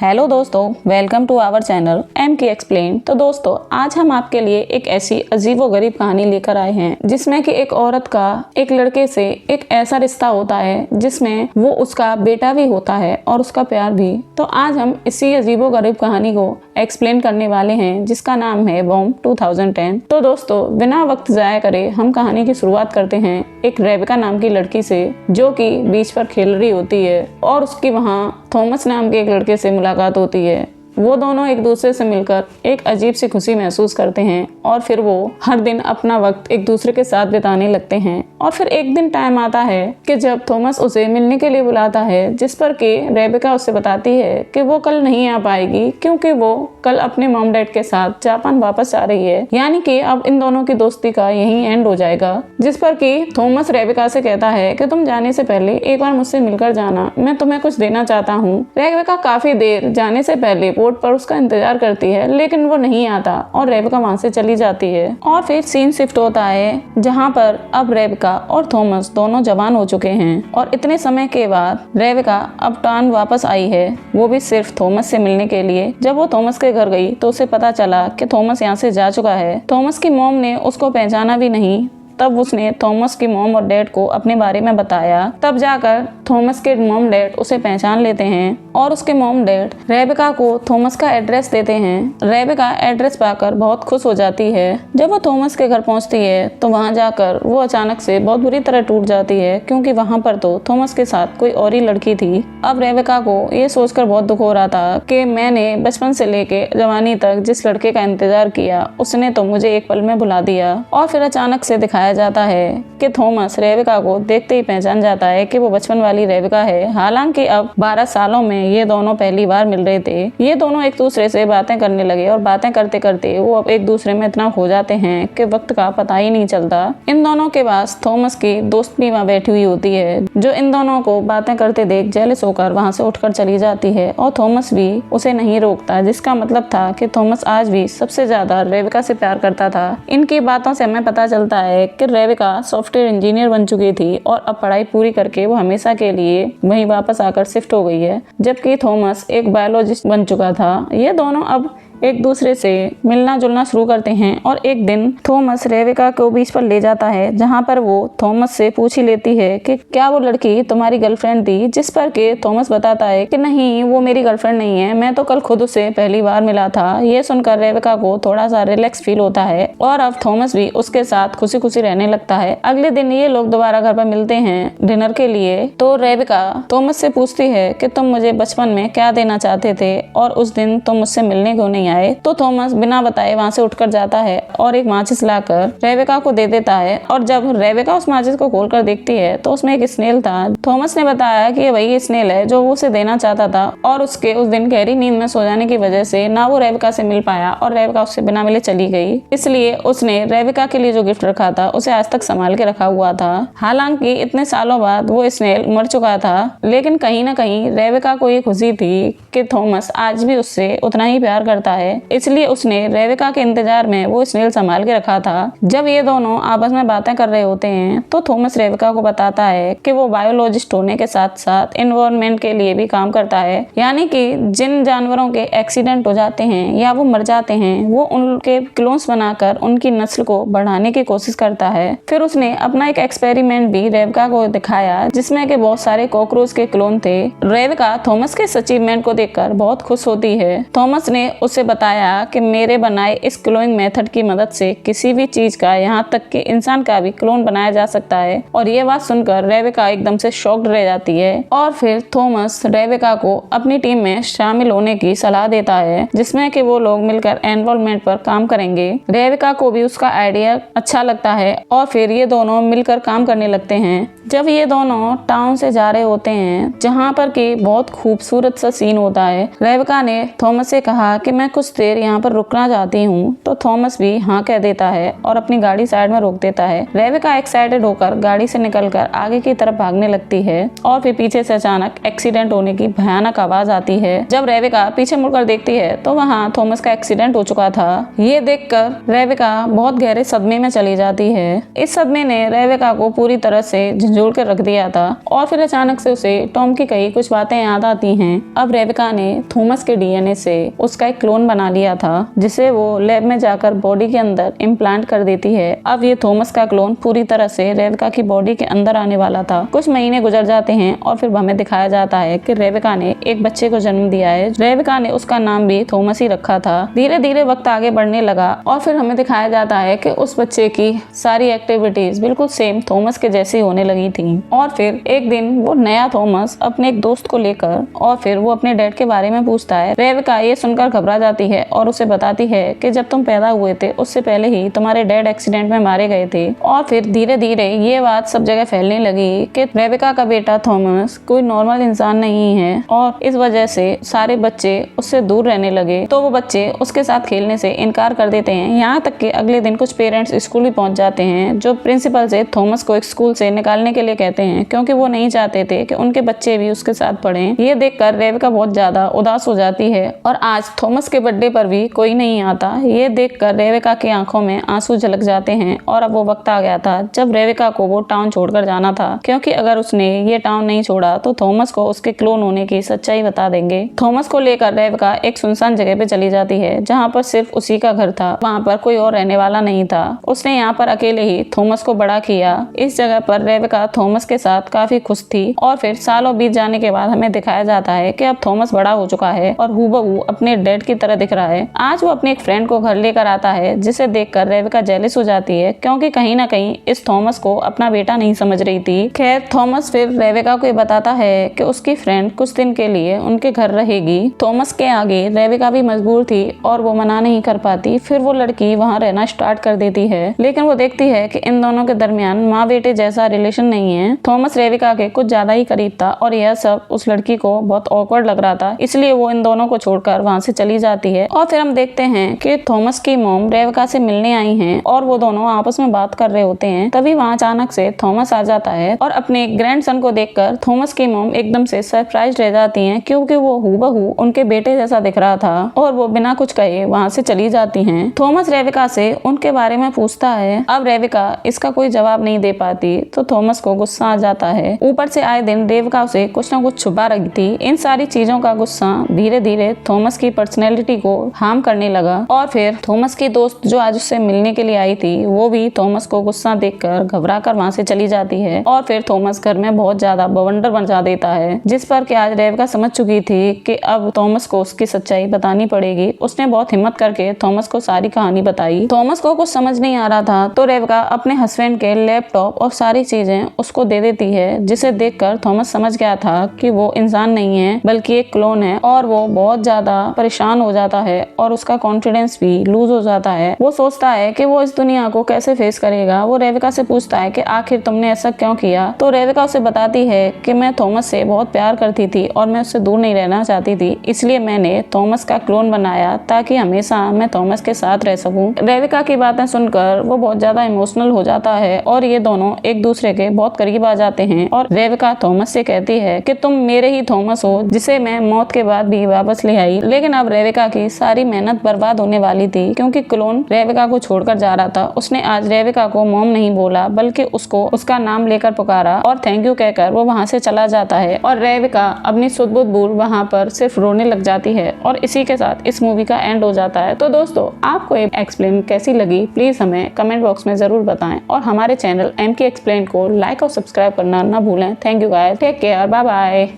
Hello दोस्तों, welcome to our channel MK explain. तो दोस्तों, आज हम आपके लिए एक ऐसी अजीबोगरीब कहानी लेकर आए हैं जिसमें कि एक औरत का एक लड़के से एक ऐसा रिश्ता होता है जिसमें वो उसका बेटा भी होता है और उसका प्यार भी। तो आज हम इसी अजीबोगरीब कहानी को एक्सप्लेन करने वाले हैं जिसका नाम है बॉम्ब 2010। तो दोस्तों, बिना वक्त जाया करे हम कहानी की शुरुआत करते हैं एक रेबिका नाम की लड़की से, जो कि बीच पर खेल रही होती है और उसकी वहाँ थॉमस नाम के एक लड़के से मुलाकात होती है। वो दोनों एक दूसरे से मिलकर एक अजीब सी खुशी महसूस करते हैं और फिर वो हर दिन अपना वक्त एक दूसरे के साथ बिताने लगते हैं। और फिर एक दिन टाइम आता है कि जब थॉमस उसे मिलने के लिए बुलाता है, जिस पर कि रेबिका उससे बताती है कि वो कल नहीं आ पाएगी क्योंकि वो कल अपने मॉम डैड के साथ जापान वापस आ रही है। यानी कि अब इन दोनों की दोस्ती का यही एंड हो जाएगा। जिस पर कि थॉमस रेबिका से कहता है कि तुम जाने से पहले एक बार मुझसे मिलकर जाना, मैं तुम्हें कुछ देना चाहता हूँ। रेबिका काफी देर जाने से पहले बोर्ड पर उसका इंतजार करती है, लेकिन वो नहीं आता और रेबिका वहां से चली जाती है। और फिर सीन शिफ्ट होता है जहां पर अब रेबिका और थॉमस दोनों जवान हो चुके हैं और इतने समय के बाद रेबिका अब टाउन वापस आई है, वो भी सिर्फ थॉमस से मिलने के लिए। जब वो थॉमस के घर गई तो उसे पता चला कि थॉमस यहाँ से जा चुका है। थॉमस की मॉम ने उसको पहचाना भी नहीं। तब उसने थॉमस की मॉम और डैड को अपने बारे में बताया। तब जाकर थॉमस के मॉम डैड उसे पहचान लेते हैं और उसके मॉम डैड रेबिका को थॉमस का एड्रेस देते हैं। रेबिका एड्रेस पाकर बहुत खुश हो जाती है। जब वो थॉमस के घर पहुंचती है तो वहां जाकर वो अचानक से बहुत बुरी तरह टूट जाती है, क्योंकि वहां पर तो थॉमस के साथ कोई और ही लड़की थी। अब रेबिका को ये सोचकर बहुत दुख हो रहा था कि मैंने बचपन से लेके जवानी तक जिस लड़के का इंतजार किया, उसने तो मुझे एक पल में भुला दिया। और फिर अचानक से दिखाया जाता है कि थॉमस रेबिका को देखते ही पहचान जाता है कि वो बचपन वाली रेबिका है। हालांकि अब 12 सालों में ये दोनों पहली बार मिल रहे थे। ये दोनों एक दूसरे से बातें करने लगे और बातें करते करते वो अब एक दूसरे में इतना खो जाते हैं कि वक्त का पता ही नहीं चलता। इन दोनों के पास थॉमस की दोस्त भी वहाँ बैठी हुई होती है, जो इन दोनों को बातें करते देख जेलस होकर वहाँ से उठकर चली जाती है और थॉमस भी उसे नहीं रोकता, जिसका मतलब था कि थॉमस आज भी सबसे ज्यादा रेबिका से प्यार करता था। इनकी बातों से हमें पता चलता है कि रेबिका सॉफ्टवेयर इंजीनियर बन चुकी थी और अब पढ़ाई पूरी करके वो हमेशा के लिए वहीं वापस आकर शिफ्ट हो गई है, जबकि थॉमस एक बायोलॉजिस्ट बन चुका था। ये दोनों अब एक दूसरे से मिलना जुलना शुरू करते हैं और एक दिन थॉमस रेबिका को बीच पर ले जाता है, जहां पर वो थॉमस से पूछ ही लेती है कि क्या वो लड़की तुम्हारी गर्लफ्रेंड थी, जिस पर के थॉमस बताता है कि नहीं, वो मेरी गर्लफ्रेंड नहीं है, मैं तो कल खुद उसे पहली बार मिला था। ये सुनकर रेबिका को थोड़ा सा रिलैक्स फील होता है और अब थॉमस भी उसके साथ खुशी खुशी रहने लगता है। अगले दिन ये लोग दोबारा घर पर मिलते हैं डिनर के लिए। तो रेबिका थॉमस से पूछती है कि तुम मुझे बचपन में क्या देना चाहते थे और उस दिन तुम मुझसे मिलने क्यों नहीं आए। तो थॉमस बिना बताए वहां से उठकर जाता है और एक माचिस लाकर रेबिका को दे देता है। और जब रेबिका उस माचिस को खोलकर देखती है तो उसमें एक स्नेल था। थॉमस ने बताया कि ये वही स्नेल है जो वो उसे देना चाहता था और उसके उस दिन गहरी नींद में सो जाने की वजह से ना वो रेबिका से मिल पाया और रेबिका उससे बिना मिले चली गई। इसलिए उसने रेबिका के लिए जो गिफ्ट रखा था उसे आज तक संभाल के रखा हुआ था। हालांकि इतने सालों बाद वो स्नेल मर चुका था, लेकिन कहीं ना कहीं रेबिका को ये खुशी थी कि थॉमस आज भी उससे उतना ही प्यार करता है, इसलिए उसने रेबिका के इंतजार में वो स्नेल संभाल के रखा था। जब ये दोनों आपस में बातें कर रहे होते हैं तो थॉमस रेबिका को बताता है कि वो बायोलॉजिस्ट होने के साथ साथ एनवायरनमेंट के लिए भी काम करता है, यानी कि जिन जानवरों के एक्सीडेंट हो जाते हैं या वो मर जाते हैं, वो उनके क्लोन्स बनाकर उनकी नस्ल को बढ़ाने की कोशिश करता है। फिर उसने अपना एक एक्सपेरिमेंट भी रेबिका को दिखाया जिसमें कि बहुत सारे कॉकरोच के क्लोन थे। रेबिका थॉमस के अचीवमेंट को देखकर बहुत खुश होती है। थॉमस ने उसे बताया कि मेरे बनाए इस क्लोनिंग मेथड की मदद से किसी भी चीज का, यहाँ तक कि इंसान का भी क्लोन बनाया जा सकता है। और ये बात सुनकर रेबिका एकदम से शॉक्ड रह जाती है और फिर थॉमस रेबिका को अपनी टीम में शामिल होने की सलाह देता है, जिसमें कि वो लोग मिलकर एनवायरनमेंट पर काम करेंगे। रेबिका को भी उसका आइडिया अच्छा लगता है और फिर ये दोनों मिलकर काम करने लगते हैं। जब ये दोनों टाउन से जा रहे होते हैं, जहाँ पर कि बहुत खूबसूरत सा सीन होता है, रेबिका ने थॉमस से कहा कि मैं कुछ कुछ देर यहाँ पर रुकना चाहती हूँ। तो थॉमस भी हाँ कह देता है और अपनी गाड़ी साइड में रोक देता है। रेबेका एक्साइटेड होकर गाड़ी से निकलकर आगे की तरफ भागने लगती है और फिर पीछे से अचानक एक्सीडेंट होने की भयानक आवाज आती है। जब रेबेका पीछे मुड़कर देखती है तो वहाँ थॉमस का एक्सीडेंट हो चुका था। ये देखकर रेबेका बहुत गहरे सदमे में चली जाती है। इस सदमे ने रेबेका को पूरी तरह से झंझोड़ कर रख दिया था और फिर अचानक से उसे टॉम की कही कुछ बातें याद आती हैं। अब रेबेका ने थॉमस के डीएनए से उसका एक क्लोन बना लिया था जिसे वो लैब में जाकर बॉडी के अंदर इम्प्लांट कर देती है। अब ये थॉमस का क्लोन पूरी तरह से रेबेका की बॉडी के अंदर आने वाला था। कुछ महीने गुजर जाते हैं और फिर हमें दिखाया जाता है कि रेबेका ने एक बच्चे को जन्म दिया है। रेबेका ने उसका नाम भी थॉमस ही रखा था। धीरे धीरे वक्त आगे बढ़ने लगा और फिर हमें दिखाया जाता है कि उस बच्चे की सारी एक्टिविटीज बिल्कुल सेम थॉमस के जैसी होने लगी थी। और फिर एक दिन वो नया थॉमस अपने एक दोस्त को लेकर और फिर वो अपने डैड के बारे में पूछता है। रेबेका ये सुनकर घबरा जाती है और उसे बताती है कि जब तुम पैदा हुए थे उससे पहले ही तुम्हारे डैड एक्सीडेंट में मारे गए थे। और फिर धीरे धीरे ये बात सब जगह फैलने लगी कि रेबेका का बेटा थॉमस कोई नॉर्मल इंसान नहीं है और इस वजह से सारे बच्चे उससे दूर रहने लगे। तो वो बच्चे उसके साथ खेलने से इनकार कर देते हैं। यहाँ तक कि अगले दिन कुछ पेरेंट्स स्कूल भी पहुंच जाते हैं जो प्रिंसिपल से थॉमस को एक स्कूल से निकालने के लिए कहते हैं क्योंकि वो नहीं चाहते थे कि उनके बच्चे भी उसके साथ पढ़ें। ये देखकर रेबेका बहुत ज्यादा उदास हो जाती है और आज थॉमस के बर्थडे पर भी कोई नहीं आता। ये देखकर रेबेका की आंखों में आंसू झलक जाते हैं और अब वो वक्त आ गया था जब रेबेका को वो टाउन छोड़कर जाना था क्योंकि अगर उसने ये टाउन नहीं छोड़ा तो थॉमस को उसके क्लोन होने की सच्चाई बता देंगे। थॉमस को लेकर रेबेका एक सुनसान जगह पे चली जाती है जहाँ पर सिर्फ उसी का घर था। वहाँ पर कोई और रहने वाला नहीं था। उसने यहाँ पर अकेले ही थॉमस को बड़ा किया। इस जगह पर रेबेका थॉमस के साथ काफी खुश थी और फिर सालों बीत जाने के बाद हमें दिखाया जाता है कि अब थॉमस बड़ा हो चुका है और हूबहू अपने डैड की तरह दिख रहा है। आज वो अपने एक फ्रेंड को घर लेकर आता है जिसे देखकर रेबेका जेलस हो जाती है क्योंकि कहीं ना कहीं इस थॉमस को अपना बेटा नहीं समझ रही थी। खैर थॉमस फिर रेबेका को बताता है कि उसकी फ्रेंड कुछ दिन के लिए उनके घर रहेगी। थॉमस के आगे रेबेका भी मजबूर थी और वो मना नहीं कर पाती। फिर वो लड़की वहाँ रहना स्टार्ट कर देती है लेकिन वो देखती है कि इन दोनों के दरमियान माँ बेटे जैसा रिलेशन नहीं है। थॉमस रेबेका के कुछ ज्यादा ही करीब था और यह सब उस लड़की को बहुत ऑकवर्ड लग रहा था, इसलिए वो इन दोनों को छोड़कर वहाँ से चली जाती है। और फिर हम देखते हैं कि थॉमस की मॉम रेबेका से मिलने आई हैं और वो दोनों आपस में बात कर रहे होते हैं। तभी वहाँ अचानक से थॉमस आ जाता है और अपने ग्रैंडसन को देखकर थॉमस की मॉम एकदम से सरप्राइज रह जाती हैं क्योंकि वो हूबहू उनके बेटे जैसा दिख रहा था और वो बिना कुछ कहे वहाँ से चली जाती हैं। थॉमस रेबेका से उनके बारे में पूछता है। अब रेबेका इसका कोई जवाब नहीं दे पाती तो थॉमस को गुस्सा आ जाता है। ऊपर से आए दिन रेबेका उसे कुछ न कुछ छुपा रही थी। इन सारी चीजों का गुस्सा धीरे धीरे थॉमस की पर्सनैलिटी को हार्म करने लगा और फिर थॉमस की दोस्त जो आज उससे मिलने के लिए आई थी वो भी थॉमस को गुस्सा देखकर घबरा कर वहाँ से चली जाती है और फिर थॉमस घर में बहुत ज्यादा बवंडर बना देता है जिस पर कि आज रेबेका समझ चुकी थी कि अब थॉमस को उसकी सच्चाई बतानी पड़ेगी। उसने बहुत हिम्मत करके थॉमस को सारी कहानी बताई। थॉमस को कुछ समझ नहीं आ रहा था तो रेबेका अपने हस्बैंड के लैपटॉप और सारी चीजें उसको दे देती है जिसे देखकर थॉमस समझ गया था कि वो इंसान नहीं है बल्कि एक क्लोन है और वो बहुत ज्यादा परेशान हो जाता है और उसका कॉन्फिडेंस भी लूज हो जाता है। वो सोचता है कि वो इस दुनिया को कैसे फेस करेगा। वो रेबेका से पूछता है कि आखिर तुमने ऐसा क्यों किया। तो रेबेका उसे बताती है कि मैं थॉमस से बहुत प्यार करती थी और मैं उससे दूर नहीं रहना चाहती थी, इसलिए मैंने थॉमस का क्लोन बनाया ताकि हमेशा मैं थॉमस के साथ रह सकूं। रेबेका की बातें सुनकर वो बहुत ज्यादा इमोशनल हो जाता है और ये दोनों एक दूसरे के बहुत करीब आ जाते हैं और रेबेका थॉमस से कहती है कि तुम मेरे ही थॉमस हो जिसे मैं मौत के बाद भी वापस ले आई। लेकिन अब रेबेका की सारी मेहनत बर्बाद होने वाली थी क्योंकि क्लोन रेबेका को छोड़कर जा रहा था। उसने आज रेबेका को मॉम नहीं बोला बल्कि उसको उसका नाम लेकर पुकारा और थैंक यू कहकर वो वहाँ से चला जाता है और रेबेका अपनी सुध बुध भूल वहाँ पर सिर्फ रोने लग जाती है और इसी के साथ इस मूवी का एंड हो जाता है। तो दोस्तों आपको ये एक्सप्लेन कैसी लगी प्लीज हमें कमेंट बॉक्स में जरूर बताएं और हमारे चैनल MK एक्सप्लेन को लाइक और सब्सक्राइब करना ना भूलें। Thank you guys, take care, bye bye.